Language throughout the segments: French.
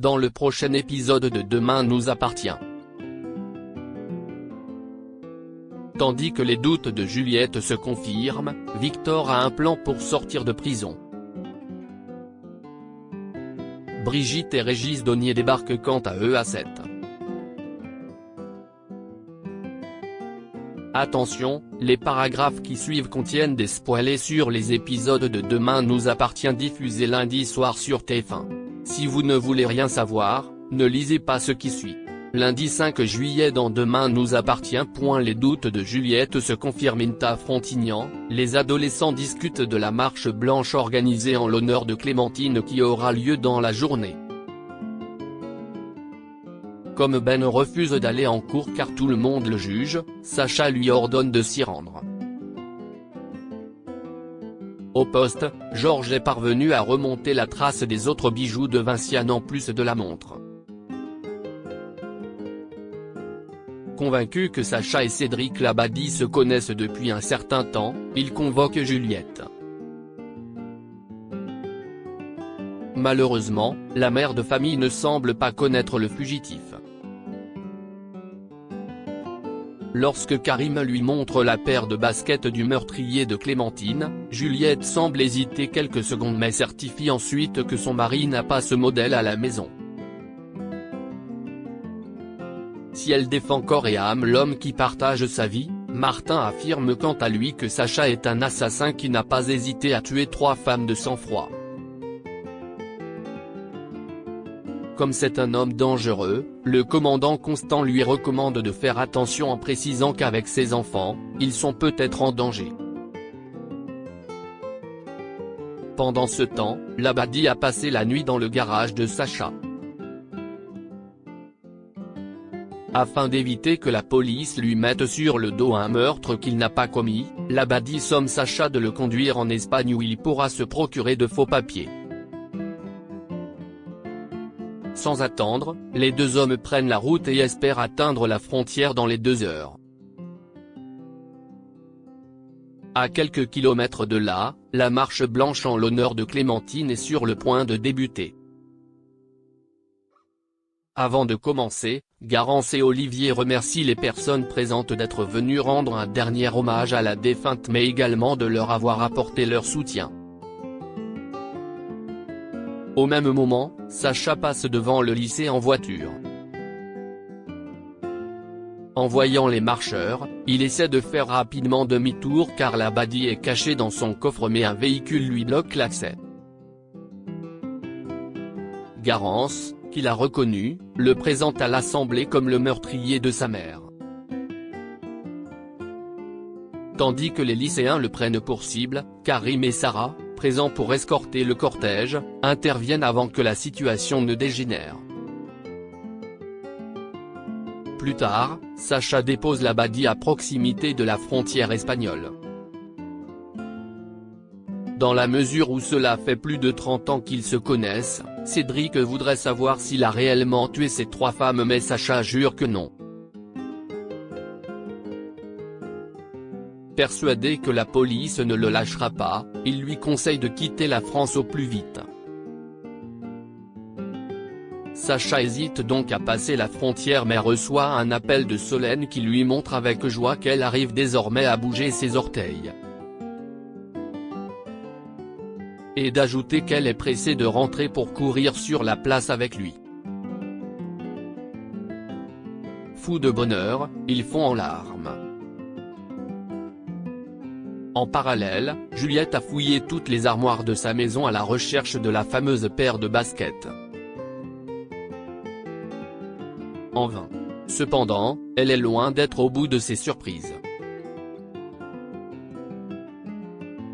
dans le prochain épisode de Demain nous appartient. Tandis que les doutes de Juliette se confirment, Victor a un plan pour sortir de prison. Brigitte et Régis Donier débarquent quant à eux à 7. Attention, les paragraphes qui suivent contiennent des spoilers sur les épisodes de Demain nous appartient diffusés lundi soir sur TF1. Si vous ne voulez rien savoir, ne lisez pas ce qui suit. Lundi 5 juillet dans Demain nous appartient. Les doutes de Juliette se confirment à Frontignan, les adolescents discutent de la marche blanche organisée en l'honneur de Clémentine qui aura lieu dans la journée. Comme Ben refuse d'aller en cours car tout le monde le juge, Sacha lui ordonne de s'y rendre. Au poste, Georges est parvenu à remonter la trace des autres bijoux de Vinciane en plus de la montre. Convaincu que Sacha et Cédric Labadie se connaissent depuis un certain temps, il convoque Juliette. Malheureusement, la mère de famille ne semble pas connaître le fugitif. Lorsque Karim lui montre la paire de baskets du meurtrier de Clémentine, Juliette semble hésiter quelques secondes mais certifie ensuite que son mari n'a pas ce modèle à la maison. Si elle défend corps et âme l'homme qui partage sa vie, Martin affirme quant à lui que Sacha est un assassin qui n'a pas hésité à tuer 3 femmes de sang-froid. Comme c'est un homme dangereux, le commandant Constant lui recommande de faire attention en précisant qu'avec ses enfants, ils sont peut-être en danger. Pendant ce temps, Labadie a passé la nuit dans le garage de Sacha. Afin d'éviter que la police lui mette sur le dos un meurtre qu'il n'a pas commis, Labadie somme Sacha de le conduire en Espagne où il pourra se procurer de faux papiers. Sans attendre, les deux hommes prennent la route et espèrent atteindre la frontière dans les 2 heures. À quelques kilomètres de là, la marche blanche en l'honneur de Clémentine est sur le point de débuter. Avant de commencer, Garance et Olivier remercient les personnes présentes d'être venues rendre un dernier hommage à la défunte mais également de leur avoir apporté leur soutien. Au même moment, Sacha passe devant le lycée en voiture. En voyant les marcheurs, il essaie de faire rapidement demi-tour car Labadie est caché dans son coffre mais un véhicule lui bloque l'accès. Garance, qui l'a reconnu, le présente à l'Assemblée comme le meurtrier de sa mère. Tandis que les lycéens le prennent pour cible, Karim et Sarah, présents pour escorter le cortège, interviennent avant que la situation ne dégénère. Plus tard, Sacha dépose Labadie à proximité de la frontière espagnole. Dans la mesure où cela fait plus de 30 ans qu'ils se connaissent, Cédric voudrait savoir s'il a réellement tué ces 3 femmes mais Sacha jure que non. Persuadé que la police ne le lâchera pas, il lui conseille de quitter la France au plus vite. Sacha hésite donc à passer la frontière mais reçoit un appel de Solène qui lui montre avec joie qu'elle arrive désormais à bouger ses orteils. Et d'ajouter qu'elle est pressée de rentrer pour courir sur la place avec lui. Fous de bonheur, ils font en larmes. En parallèle, Juliette a fouillé toutes les armoires de sa maison à la recherche de la fameuse paire de baskets. En vain. Cependant, elle est loin d'être au bout de ses surprises.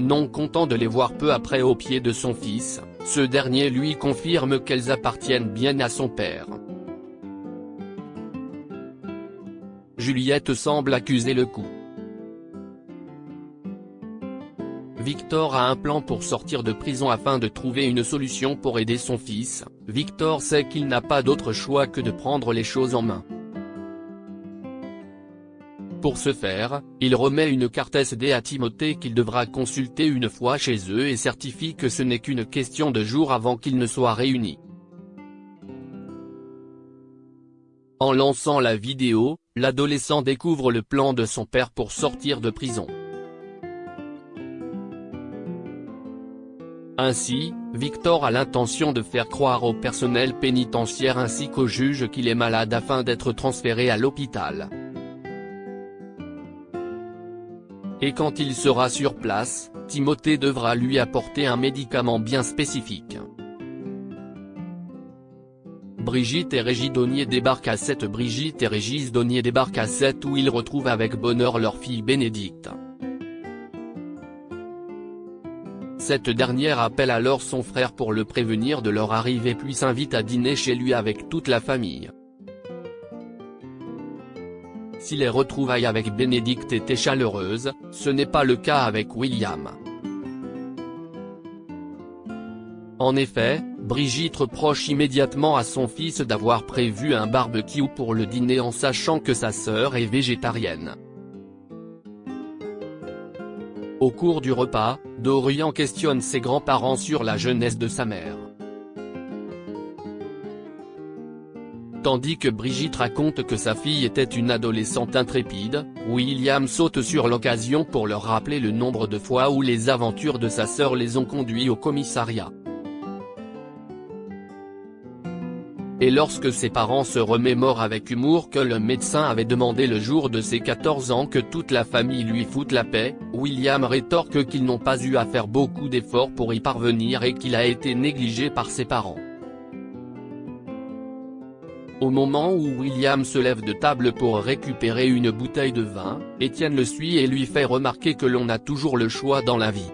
Non content de les voir peu après aux pieds de son fils, ce dernier lui confirme qu'elles appartiennent bien à son père. Juliette semble accuser le coup. Victor a un plan pour sortir de prison afin de trouver une solution pour aider son fils. Victor sait qu'il n'a pas d'autre choix que de prendre les choses en main. Pour ce faire, il remet une carte SD à Timothée qu'il devra consulter une fois chez eux et certifie que ce n'est qu'une question de jours avant qu'ils ne soient réunis. En lançant la vidéo, l'adolescent découvre le plan de son père pour sortir de prison. Ainsi, Victor a l'intention de faire croire au personnel pénitentiaire ainsi qu'au juge qu'il est malade afin d'être transféré à l'hôpital. Et quand il sera sur place, Timothée devra lui apporter un médicament bien spécifique. Brigitte et Régis Donnier débarquent à 7. Brigitte et Régis Donnier débarquent à 7 où ils retrouvent avec bonheur leur fille Bénédicte. Cette dernière appelle alors son frère pour le prévenir de leur arrivée puis s'invite à dîner chez lui avec toute la famille. Si les retrouvailles avec Bénédicte étaient chaleureuses, ce n'est pas le cas avec William. En effet, Brigitte reproche immédiatement à son fils d'avoir prévu un barbecue pour le dîner en sachant que sa sœur est végétarienne. Au cours du repas, Dorian questionne ses grands-parents sur la jeunesse de sa mère. Tandis que Brigitte raconte que sa fille était une adolescente intrépide, William saute sur l'occasion pour leur rappeler le nombre de fois où les aventures de sa sœur les ont conduits au commissariat. Et lorsque ses parents se remémorent avec humour que le médecin avait demandé le jour de ses 14 ans que toute la famille lui foute la paix, William rétorque qu'ils n'ont pas eu à faire beaucoup d'efforts pour y parvenir et qu'il a été négligé par ses parents. Au moment où William se lève de table pour récupérer une bouteille de vin, Étienne le suit et lui fait remarquer que l'on a toujours le choix dans la vie.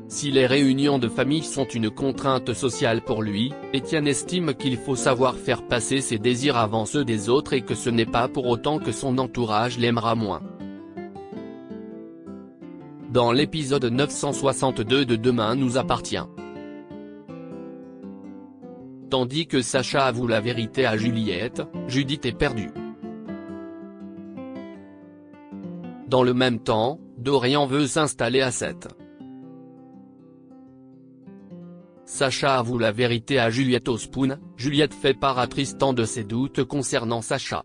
Si les réunions de famille sont une contrainte sociale pour lui, Étienne estime qu'il faut savoir faire passer ses désirs avant ceux des autres et que ce n'est pas pour autant que son entourage l'aimera moins. Dans l'épisode 962 de Demain nous appartient. Tandis que Sacha avoue la vérité à Juliette, Judith est perdue. Dans le même temps, Dorian veut s'installer à 7. Sacha avoue la vérité à Juliette au spoon, Juliette fait part à Tristan de ses doutes concernant Sacha.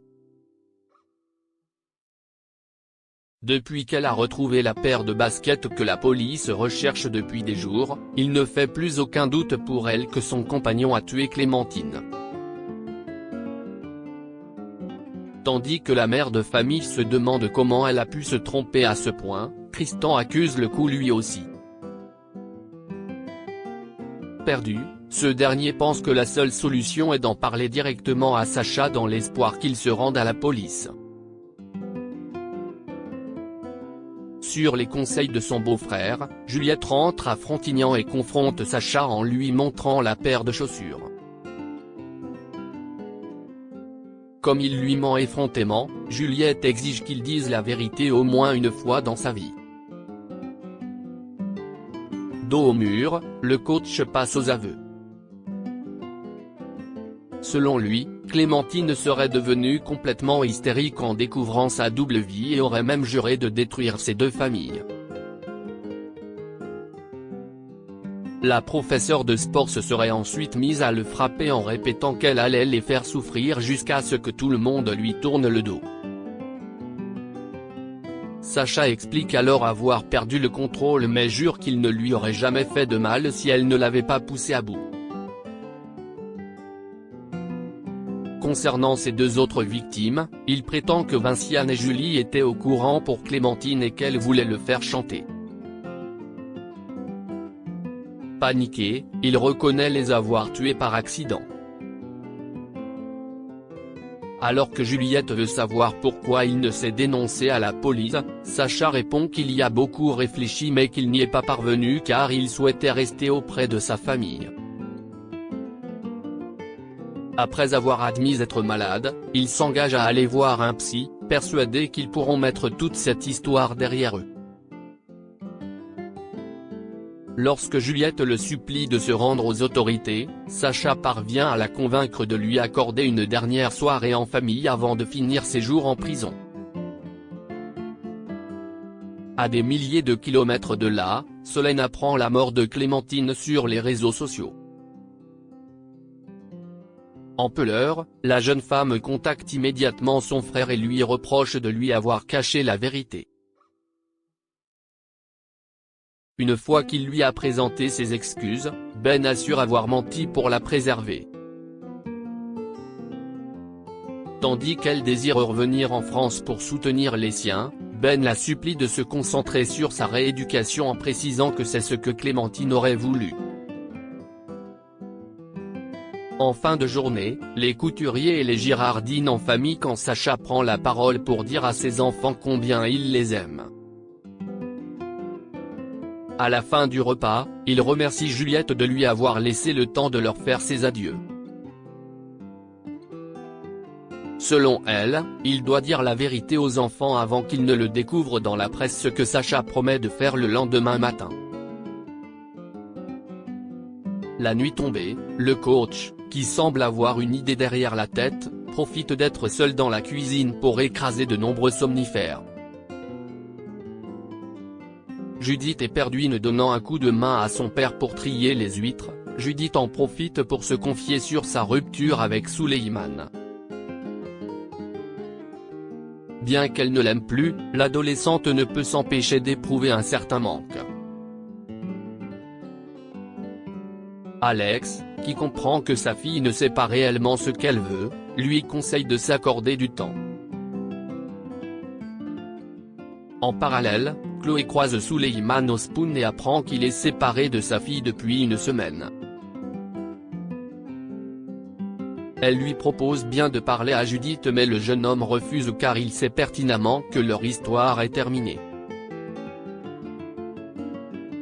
Depuis qu'elle a retrouvé la paire de baskets que la police recherche depuis des jours, il ne fait plus aucun doute pour elle que son compagnon a tué Clémentine. Tandis que la mère de famille se demande comment elle a pu se tromper à ce point, Tristan accuse le coup lui aussi. Perdu, ce dernier pense que la seule solution est d'en parler directement à Sacha dans l'espoir qu'il se rende à la police. Sur les conseils de son beau-frère, Juliette rentre à Frontignan et confronte Sacha en lui montrant la paire de chaussures. Comme il lui ment effrontément, Juliette exige qu'il dise la vérité au moins une fois dans sa vie. Dos au mur, le coach passe aux aveux. Selon lui, Clémentine serait devenue complètement hystérique en découvrant sa double vie et aurait même juré de détruire ses deux familles. La professeure de sport se serait ensuite mise à le frapper en répétant qu'elle allait les faire souffrir jusqu'à ce que tout le monde lui tourne le dos. Sacha explique alors avoir perdu le contrôle mais jure qu'il ne lui aurait jamais fait de mal si elle ne l'avait pas poussé à bout. Concernant ses deux autres victimes, il prétend que Vinciane et Julie étaient au courant pour Clémentine et qu'elle voulait le faire chanter. Paniqué, il reconnaît les avoir tués par accident. Alors que Juliette veut savoir pourquoi il ne s'est dénoncé à la police, Sacha répond qu'il y a beaucoup réfléchi mais qu'il n'y est pas parvenu car il souhaitait rester auprès de sa famille. Après avoir admis être malade, il s'engage à aller voir un psy, persuadé qu'ils pourront mettre toute cette histoire derrière eux. Lorsque Juliette le supplie de se rendre aux autorités, Sacha parvient à la convaincre de lui accorder une dernière soirée en famille avant de finir ses jours en prison. À des milliers de kilomètres de là, Solène apprend la mort de Clémentine sur les réseaux sociaux. En peureur, la jeune femme contacte immédiatement son frère et lui reproche de lui avoir caché la vérité. Une fois qu'il lui a présenté ses excuses, Ben assure avoir menti pour la préserver. Tandis qu'elle désire revenir en France pour soutenir les siens, Ben la supplie de se concentrer sur sa rééducation en précisant que c'est ce que Clémentine aurait voulu. En fin de journée, les couturiers et les Girard dînent en famille quand Sacha prend la parole pour dire à ses enfants combien il les aime. À la fin du repas, il remercie Juliette de lui avoir laissé le temps de leur faire ses adieux. Selon elle, il doit dire la vérité aux enfants avant qu'ils ne le découvrent dans la presse, ce que Sacha promet de faire le lendemain matin. La nuit tombée, le coach, qui semble avoir une idée derrière la tête, profite d'être seul dans la cuisine pour écraser de nombreux somnifères. Judith est perdue, ne donnant un coup de main à son père pour trier les huîtres. Judith en profite pour se confier sur sa rupture avec Souleymane. Bien qu'elle ne l'aime plus, l'adolescente ne peut s'empêcher d'éprouver un certain manque. Alex, qui comprend que sa fille ne sait pas réellement ce qu'elle veut, lui conseille de s'accorder du temps. En parallèle, Chloé croise Souleymane au Spoon et apprend qu'il est séparé de sa fille depuis une semaine. Elle lui propose bien de parler à Judith, mais le jeune homme refuse car il sait pertinemment que leur histoire est terminée.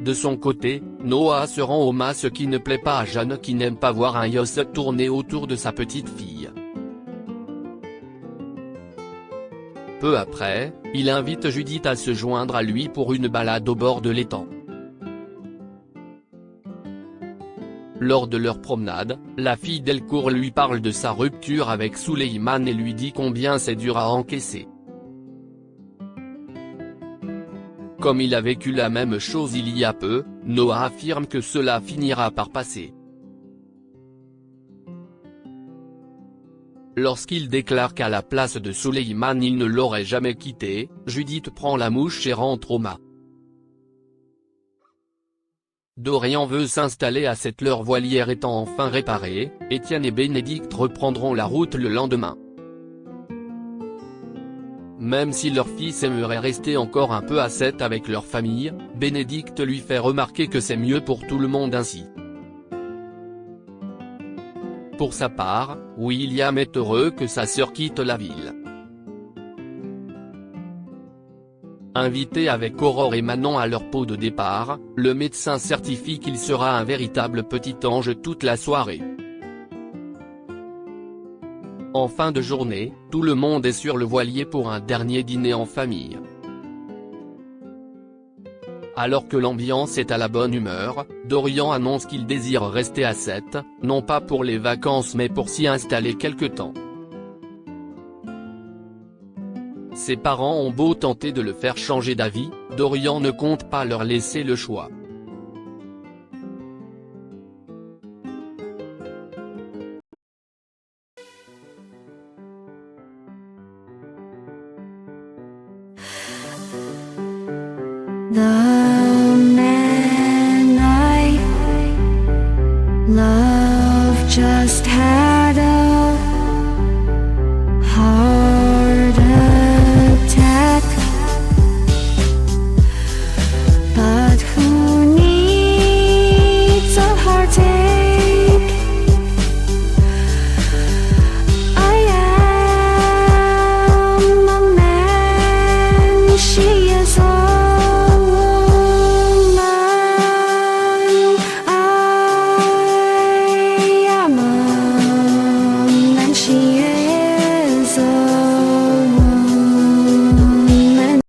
De son côté, Noah se rend au mas, ce qui ne plaît pas à Jeanne, qui n'aime pas voir un yacht tourner autour de sa petite fille. Peu après, il invite Judith à se joindre à lui pour une balade au bord de l'étang. Lors de leur promenade, la fille d'Elcourt lui parle de sa rupture avec Souleymane et lui dit combien c'est dur à encaisser. Comme il a vécu la même chose il y a peu, Noah affirme que cela finira par passer. Lorsqu'il déclare qu'à la place de Souleymane il ne l'aurait jamais quitté, Judith prend la mouche et rentre au mât. Dorian veut s'installer à cette leur voilière étant enfin réparée, Étienne et Bénédicte reprendront la route le lendemain. Même si leur fils aimerait rester encore un peu à 7 avec leur famille, Bénédicte lui fait remarquer que c'est mieux pour tout le monde ainsi. Pour sa part, William est heureux que sa sœur quitte la ville. Invité avec Aurore et Manon à leur pot de départ, le médecin certifie qu'il sera un véritable petit ange toute la soirée. En fin de journée, tout le monde est sur le voilier pour un dernier dîner en famille. Alors que l'ambiance est à la bonne humeur, Dorian annonce qu'il désire rester à 7, non pas pour les vacances mais pour s'y installer quelque temps. Ses parents ont beau tenter de le faire changer d'avis, Dorian ne compte pas leur laisser le choix. The